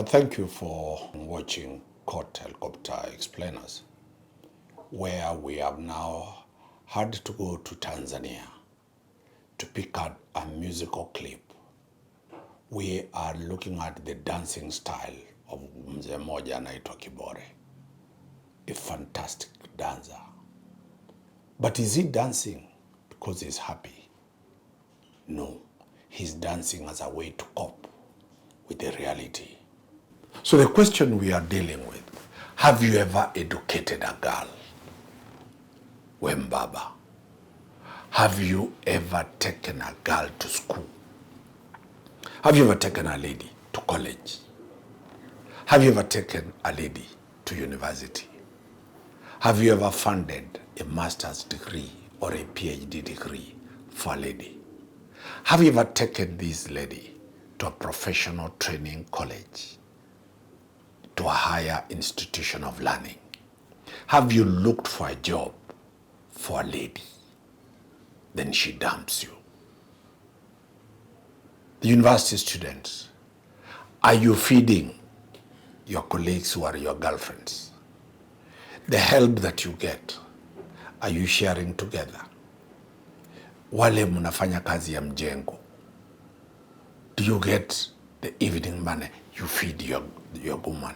Thank you for watching Court Helicopter Explainers, where we have now had to go to Tanzania to pick out a musical clip. We are looking at the dancing style of mzee mmoja anaitwa Kibore, a fantastic dancer. But is he dancing because he's happy? No, he's dancing as a way to cope with the reality. So the question we are dealing with, have you ever educated a girl? Wembaba. Have you ever taken a girl to school? Have you ever taken a lady to college? Have you ever taken a lady to university? Have you ever funded a master's degree or a PhD degree for a lady? Have you ever taken this lady to a professional training college, to a higher institution of learning? Have you looked for a job for a lady? Then she dumps you. The university students, are you feeding your colleagues who are your girlfriends? The help that you get, are you sharing together? Wale mnafanya kazi ya mjengo, do you get the evening money? You feed your woman.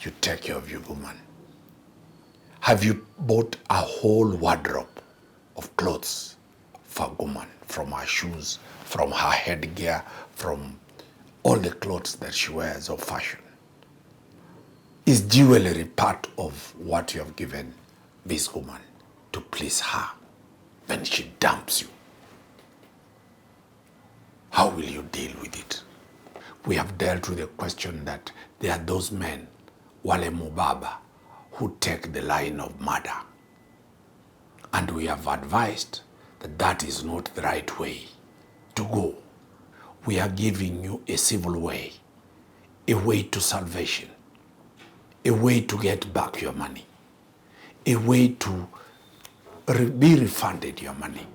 You take care of your woman. Have you bought a whole wardrobe of clothes for a woman, from her shoes, from her headgear, from all the clothes that she wears of fashion? Is jewelry part of what you have given this woman to please her when she dumps you? How will you deal with it? We have dealt with the question that there are those men, wale mubaba, who take the line of murder. And we have advised that that is not the right way to go. We are giving you a civil way, a way to salvation, a way to get back your money, a way to be refunded your money.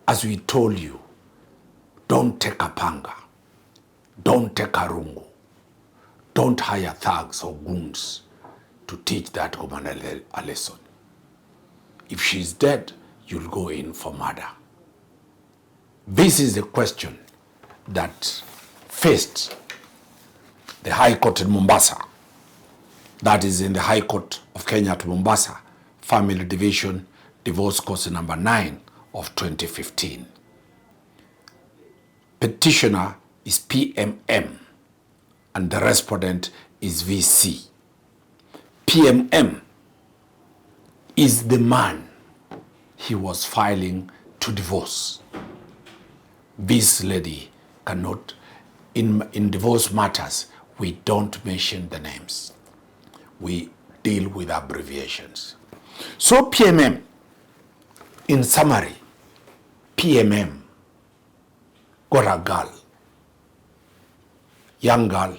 As we told you, don't take a panga, don't take a rungu, don't hire thugs or goons to teach that woman a lesson. If she's dead, you'll go in for murder. This is the question that faced the High Court in Mombasa. That is in the High Court of Kenya at Mombasa, Family Division, Divorce Cause number 9 of 2015. Petitioner is PMM and the respondent is VC. PMM is the man he was filing to divorce. This lady cannot, in divorce matters, we don't mention the names. We deal with abbreviations. So PMM, in summary, PMM got a girl, young girl.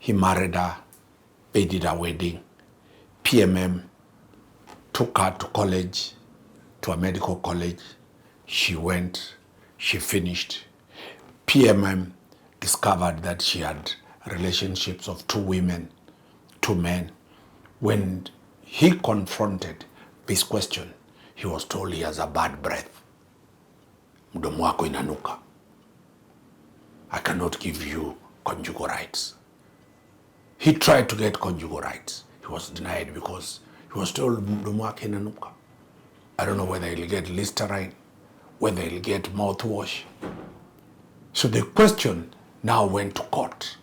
He married her, they did a wedding. PMM took her to college, to a medical college. She went, she finished. PMM discovered that she had relationships of 2 women, 2 men. When he confronted this question, he was told he has a bad breath. Mdomo wako inanuka. I cannot give you conjugal rights. He tried to get conjugal rights. He was denied because he was told mdomo wako inanuka. I don't know whether he'll get Listerine, whether he'll get mouthwash. So the question now went to court,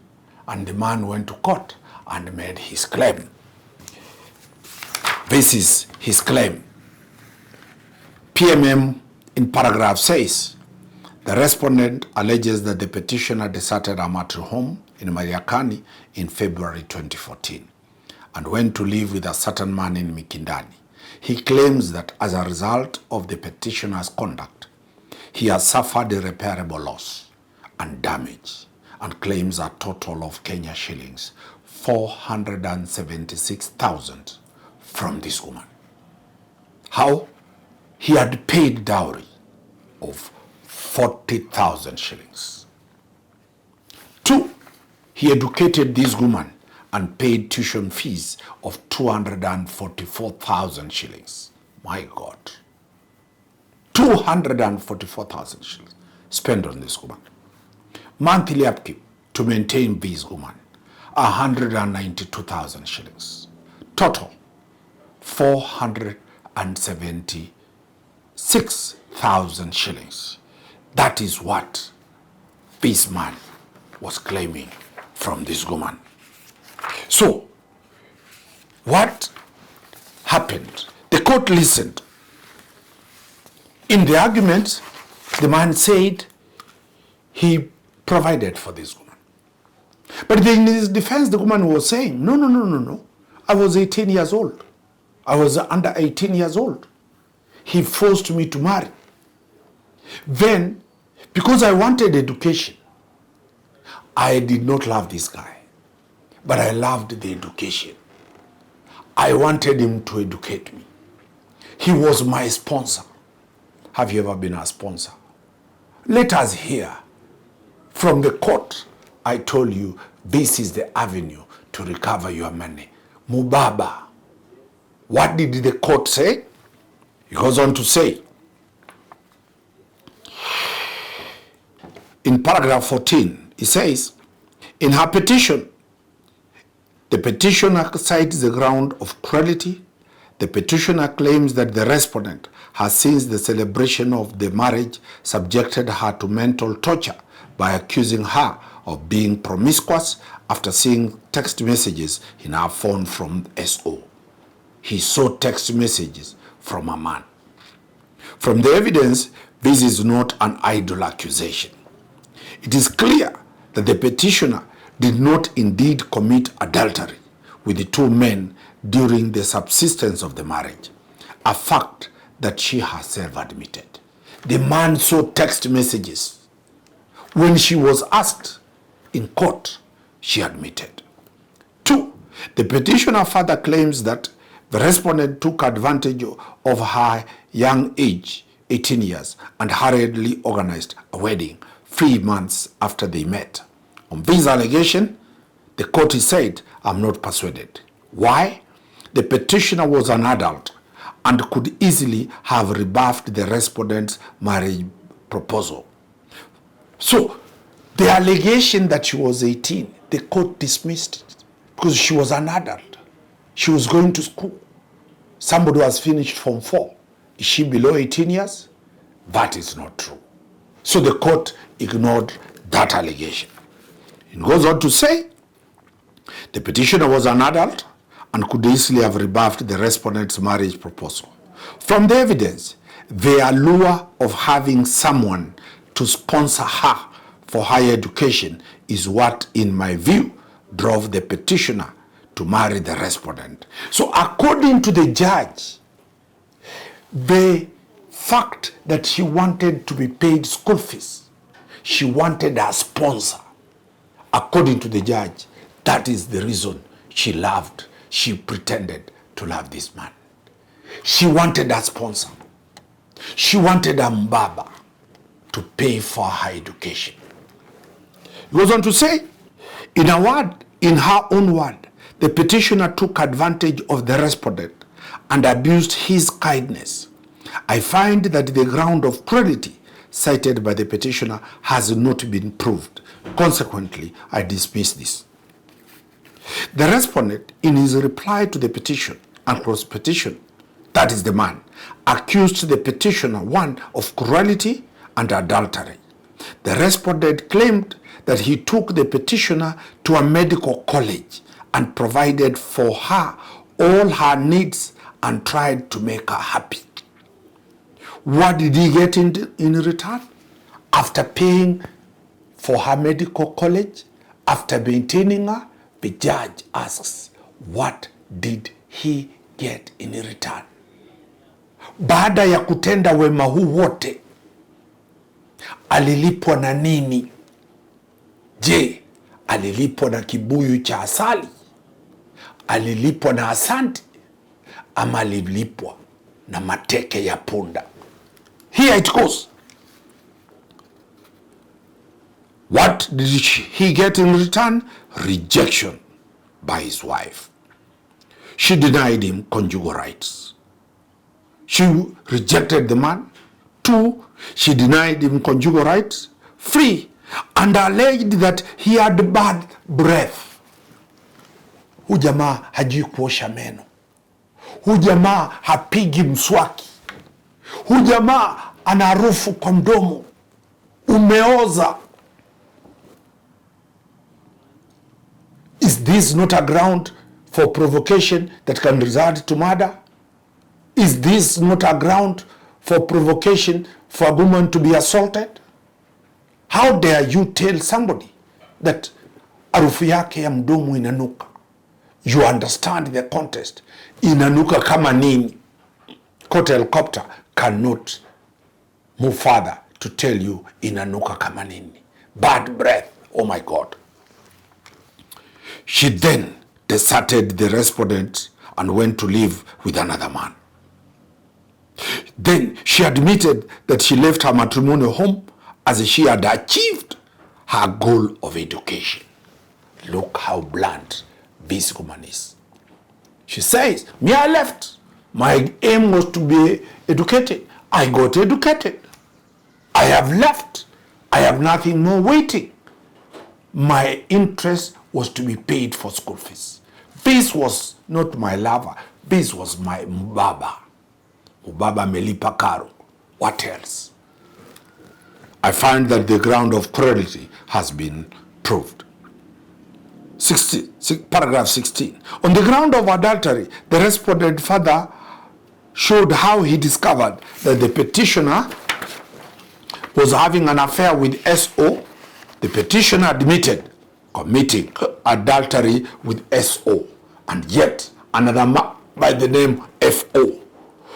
and the man went to court and made his claim. This is his claim. PMM in paragraph says, the respondent alleges that the petitioner deserted her marital home in Mariakani in February 2014 and went to live with a certain man in Mikindani. He claims that as a result of the petitioner's conduct, he has suffered irreparable loss and damage and claims a total of Kenya shillings 476,000 from this woman. How? He had paid dowry of 40,000 shillings. 2, He educated this woman and paid tuition fees of 244,000 shillings. My God. 244,000 shillings spent on this woman. Monthly upkeep to maintain this woman, 192,000 shillings. Total, 476,000 shillings. That is what this man was claiming from this woman. So, what happened? The court listened. In the argument, the man said he provided for this woman. But in his defense, the woman was saying, no. I was 18 years old. I was under 18 years old. He forced me to marry. Then, because I wanted education, I did not love this guy, but I loved the education. I wanted him to educate me. He was my sponsor. Have you ever been a sponsor? Let us hear from the court. I told you this is the avenue to recover your money. Mubaba. What did the court say? He goes on to say, in paragraph 14, he says, in her petition, the petitioner cites the ground of cruelty. The petitioner claims that the respondent has, since the celebration of the marriage, subjected her to mental torture by accusing her of being promiscuous after seeing text messages in her phone from SO. He saw text messages from a man. From the evidence, this is not an idle accusation. It is clear that the petitioner did not indeed commit adultery with the two men during the subsistence of the marriage, a fact that she herself admitted. The man saw text messages. When she was asked in court, she admitted. 2. The petitioner further claims that the respondent took advantage of her young age, 18 years, and hurriedly organized a wedding 3 months after they met. On this allegation, the court said, I'm not persuaded. Why? The petitioner was an adult and could easily have rebuffed the respondent's marriage proposal. So, the allegation that she was 18, the court dismissed it because she was an adult. She was going to school. Somebody was finished Form 4. Is she below 18 years? That is not true. So the court ignored that allegation. It goes on to say, the petitioner was an adult and could easily have rebuffed the respondent's marriage proposal. From the evidence, the allure of having someone to sponsor her for higher education is what, in my view, drove the petitioner to marry the respondent. So according to the judge, the fact that she wanted to be paid school fees, she wanted a sponsor. According to the judge, that is the reason she pretended to love this man. She wanted a sponsor. She wanted a mbaba to pay for her education. He goes on to say, in her own word, the petitioner took advantage of the respondent and abused his kindness. I find that the ground of cruelty cited by the petitioner has not been proved. Consequently, I dismiss this. The respondent, in his reply to the petition and cross-petition, that is the man, accused the petitioner, 1, of cruelty and adultery. The respondent claimed that he took the petitioner to a medical college and provided for her all her needs and tried to make her happy. What did he get in return? After paying for her medical college, after maintaining her, the judge asks, what did he get in return? Baada ya kutenda wema huu wote, alilipwa na nini? Je, alilipwa na kibuyu cha asali? Alilipwa na asante? Ama alilipwa na mateke ya punda? Here it goes. What did he get in return? Rejection by his wife. She denied him conjugal rights. She rejected the man. 2, she denied him conjugal rights. 3, and alleged that he had bad breath. Huyu jamaa hajui kuosha meno. Huyu jamaa hapigi mswaki. Huyu jamaa ana harufu kwa mdomo. Umeoza. Is this not a ground for provocation that can result to murder? Is this not a ground for provocation for a woman to be assaulted? How dare you tell somebody that harufu yake ya mdomo inanuka? You understand the context. Inanuka kama nini? Court helicopter cannot move further to tell you inanuka kama nini. Bad breath. Oh my God. She then deserted the respondent and went to live with another man. Then she admitted that she left her matrimonial home as she had achieved her goal of education. Look how blunt this woman is. She says, me, I left. My aim was to be educated. I got educated. I have left. I have nothing more waiting. My interest was to be paid for school fees. This was not my lover. This was my mbaba. Mbaba melipa karo. What else? I find that the ground of cruelty has been proved. Paragraph 16. On the ground of adultery, the respondent further showed how he discovered that the petitioner was having an affair with S.O. The petitioner admitted committing adultery with S.O. and yet another man by the name F.O.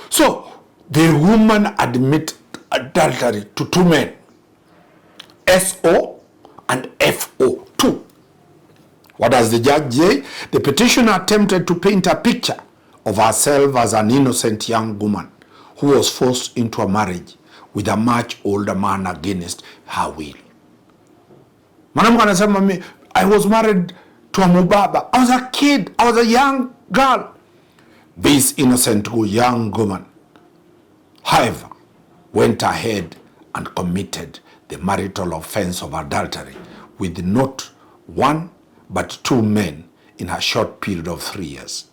So the woman admitted adultery to 2 men, S.O. and F.O. 2. What does the judge say? The petitioner attempted to paint a picture of herself as an innocent young woman who was forced into a marriage with a much older man against her will. Mwanamke anasema, I was married to a mubaba. I was a kid. I was a young girl. This innocent young woman, however, went ahead and committed the marital offense of adultery with not 1 but 2 men in a short period of 3 years.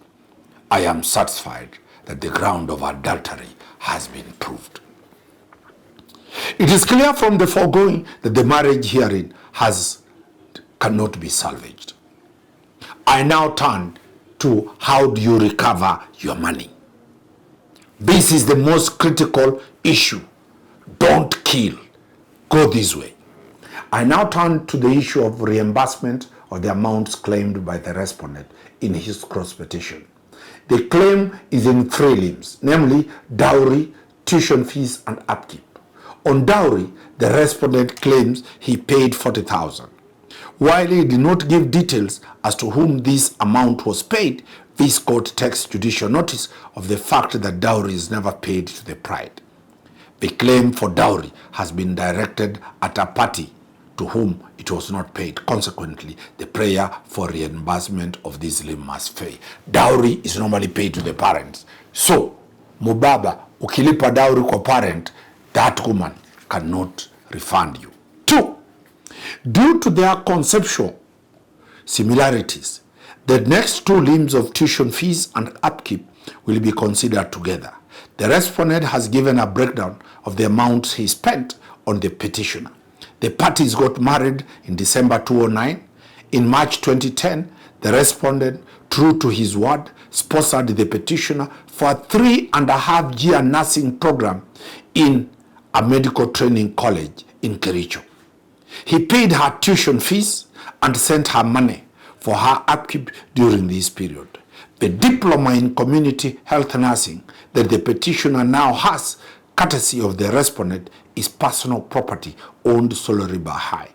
I am satisfied that the ground of adultery has been proved. It is clear from the foregoing that the marriage herein cannot be salvaged. I now turn to how do you recover your money. This is the most critical issue. Don't kill. Go this way. I now turn to the issue of reimbursement of the amounts claimed by the respondent in his cross petition. The claim is in 3 limbs, namely dowry, tuition fees, and upkeep. On dowry, the respondent claims he paid 40,000. While he did not give details as to whom this amount was paid, this court takes judicial notice of the fact that dowry is never paid to the bride. The claim for dowry has been directed at a party to whom it was not paid. Consequently, the prayer for reimbursement of this limb must fail. Dowry is normally paid to the parents. So, mubaba, ukilipa dowry kwa parent, that woman cannot refund you. 2, due to their conceptual similarities, the next 2 limbs of tuition fees and upkeep will be considered together. The respondent has given a breakdown of the amounts he spent on the petitioner. The parties got married in December 2009. In March 2010, the respondent, true to his word, sponsored the petitioner for a 3.5-year nursing program in a medical training college in Kericho. He paid her tuition fees and sent her money for her upkeep during this period. The diploma in community health nursing that the petitioner now has, courtesy of the respondent, is personal property owned solely by her.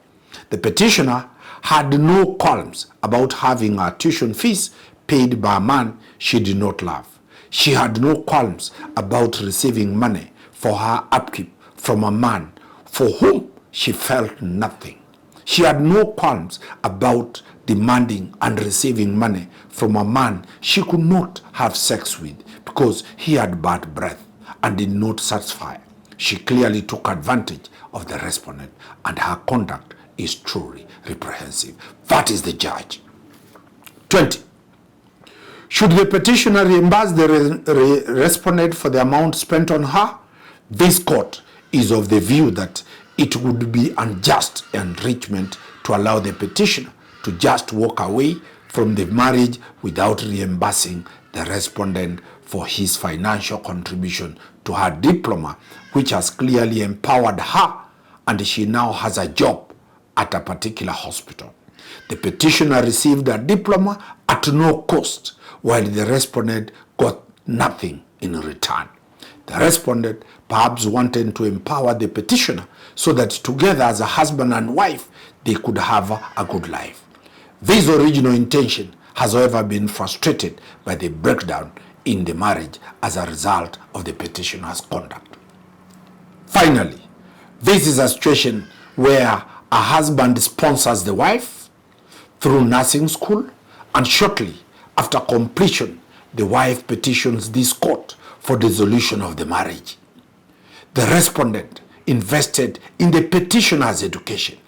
The petitioner had no qualms about having her tuition fees paid by a man she did not love. She had no qualms about receiving money for her upkeep from a man for whom she felt nothing. She had no qualms about demanding and receiving money from a man she could not have sex with because he had bad breath and did not satisfy. She clearly took advantage of the respondent, and her conduct is truly reprehensible. That is the judge. 20. Should the petitioner reimburse the respondent for the amount spent on her? This court is of the view that it would be unjust enrichment to allow the petitioner to just walk away from the marriage without reimbursing the respondent for his financial contribution to her diploma, which has clearly empowered her, and she now has a job at a particular hospital. The petitioner received a diploma at no cost, while the respondent got nothing in return. The respondent perhaps wanted to empower the petitioner so that together as a husband and wife, they could have a good life. This original intention has, however, been frustrated by the breakdown in the marriage as a result of the petitioner's conduct. Finally, this is a situation where a husband sponsors the wife through nursing school, and shortly after completion, the wife petitions this court for dissolution of the marriage. The respondent invested in the petitioner's education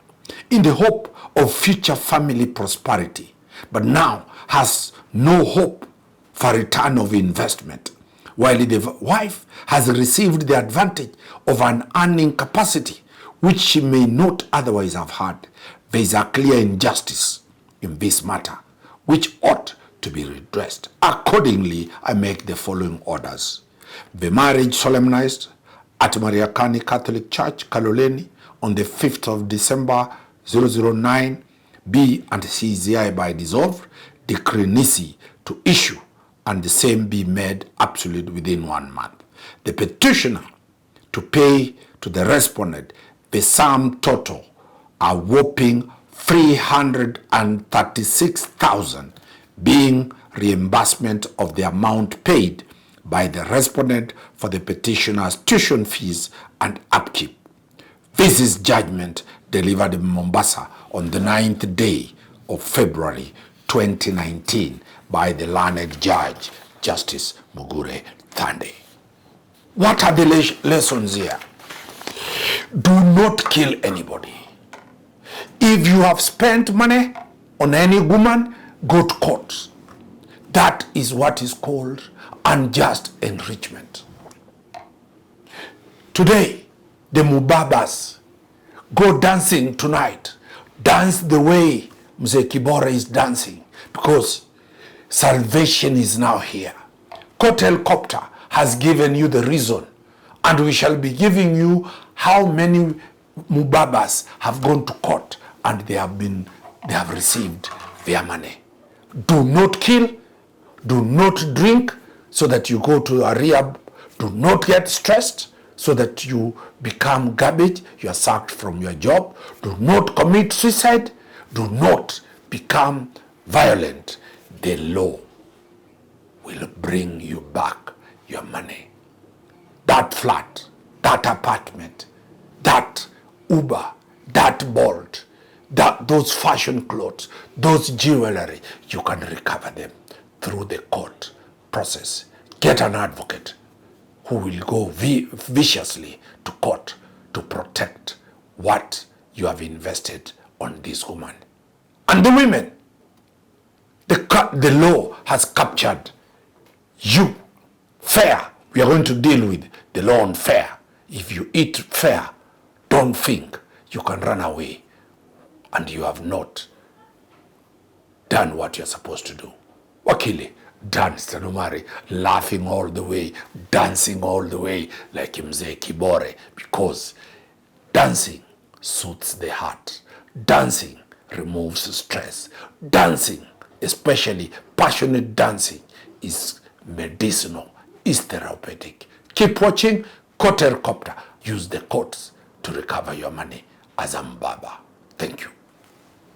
in the hope of future family prosperity, but now has no hope for return of investment, while the wife has received the advantage of an earning capacity which she may not otherwise have had. There is a clear injustice in this matter which ought to be redressed. Accordingly, I make the following orders. The marriage solemnized at Mariakani Catholic Church, Kaloleni, on the 5th of December 009, be and C is hereby dissolved, decree nisi to issue, and the same be made absolute within 1 month. The petitioner to pay to the respondent the sum total, a whopping 336,000, being reimbursement of the amount paid by the respondent for the petitioner's tuition fees and upkeep. This is judgment delivered in Mombasa on the 9th day of February 2019 by the learned judge, Justice Mugure Thande. What are the lessons here? Do not kill anybody. If you have spent money on any woman, go to court. That is what is called unjust enrichment. Today, the Mubabas go dancing tonight. Dance the way Mzee Kibore is dancing, because salvation is now here. Court helicopter has given you the reason, and we shall be giving you how many Mubabas have gone to court and they have received their money. Do not kill, do not drink so that you go to a rehab, do not get stressed so that you become garbage, you are sacked from your job, do not commit suicide, do not become violent. The law will bring you back your money. That flat, that apartment, that Uber, that Bolt, those fashion clothes, those jewelry, you can recover them through the court process. Get an advocate who will go viciously to court to protect what you have invested on this woman. And the women, the law has captured you. Fair, we are going to deal with the law on fair. If you eat fair, don't think you can run away and you have not done what you're supposed to do. Wakili, dance Tanumari, laughing all the way, dancing all the way like Mzee Kibore, because dancing soothes the heart. Dancing removes stress. Dancing, especially passionate dancing, is medicinal, is therapeutic. Keep watching Court Helicopter. Use the courts to recover your money as a Mbaba. Thank you.